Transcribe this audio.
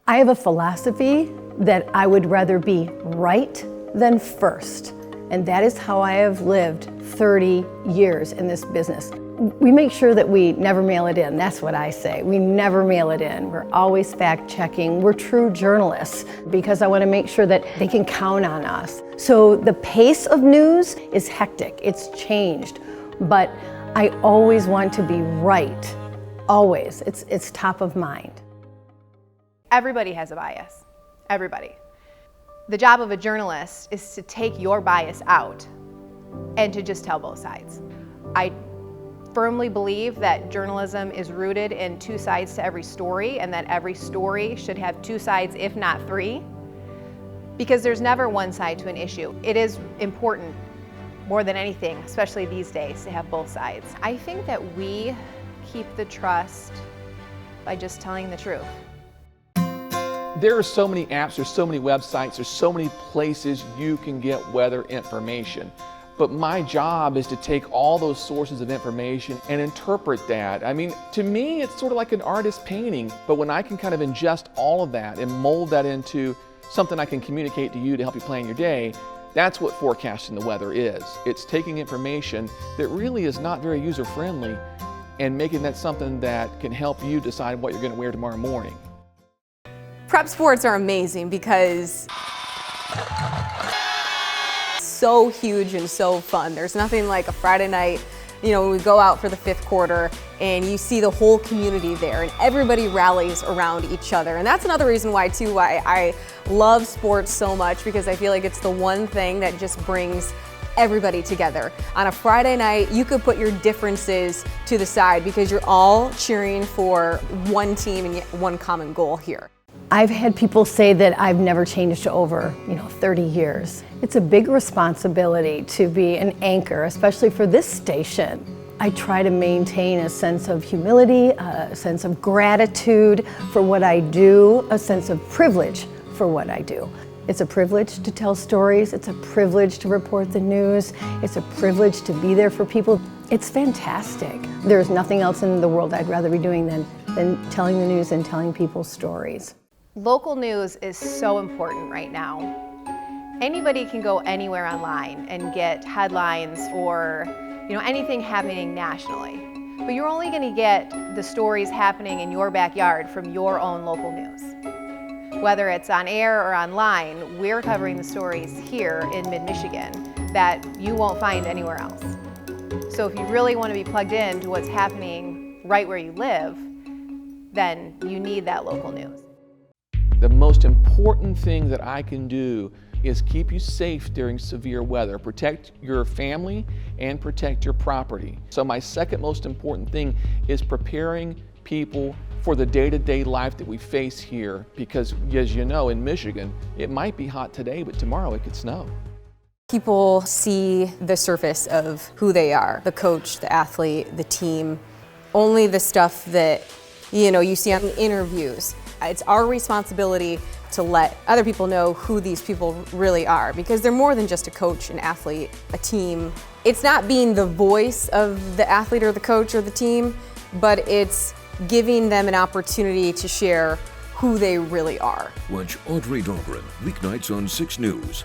I have a philosophy that I would rather be right than first. And that is how I have lived 30 years in this business. We make sure that we never mail it in. That's what I say. We never mail it in. We're always fact checking. We're true journalists because I want to make sure that they can count on us. So the pace of news is hectic. It's changed. But I always want to be right. Always. It's top of mind. Everybody has a bias. Everybody. The job of a journalist is to take your bias out and to just tell both sides. I firmly believe that journalism is rooted in two sides to every story, and that every story should have two sides, if not three, because there's never one side to an issue. It is important, more than anything, especially these days, to have both sides. I think that we keep the trust by just telling the truth. There are so many apps, there's so many websites, there's so many places you can get weather information. But my job is to take all those sources of information and interpret that. I mean, to me, it's sort of like an artist painting, but when I can kind of ingest all of that and mold that into something I can communicate to you to help you plan your day, that's what forecasting the weather is. It's taking information that really is not very user-friendly and making that something that can help you decide what you're going to wear tomorrow morning. Prep sports are amazing because so huge and so fun. There's nothing like a Friday night, when we go out for the fifth quarter and you see the whole community there and everybody rallies around each other. And that's another reason why I love sports so much, because I feel like it's the one thing that just brings everybody together. On a Friday night, you could put your differences to the side because you're all cheering for one team and one common goal here. I've had people say that I've never changed over, 30 years. It's a big responsibility to be an anchor, especially for this station. I try to maintain a sense of humility, a sense of gratitude for what I do, a sense of privilege for what I do. It's a privilege to tell stories. It's a privilege to report the news. It's a privilege to be there for people. It's fantastic. There's nothing else in the world I'd rather be doing than telling the news and telling people stories. Local news is so important right now. Anybody can go anywhere online and get headlines or anything happening nationally. But you're only going to get the stories happening in your backyard from your own local news. Whether it's on air or online, we're covering the stories here in mid-Michigan that you won't find anywhere else. So if you really want to be plugged in to what's happening right where you live, then you need that local news. The most important thing that I can do is keep you safe during severe weather, protect your family and protect your property. So my second most important thing is preparing people for the day-to-day life that we face here, because as you know, in Michigan, it might be hot today, but tomorrow it could snow. People see the surface of who they are, the coach, the athlete, the team, only the stuff that you see on the interviews. It's our responsibility to let other people know who these people really are, because they're more than just a coach, an athlete, a team. It's not being the voice of the athlete or the coach or the team, but it's giving them an opportunity to share who they really are. Watch Audrey Dahlgren weeknights on 6 News.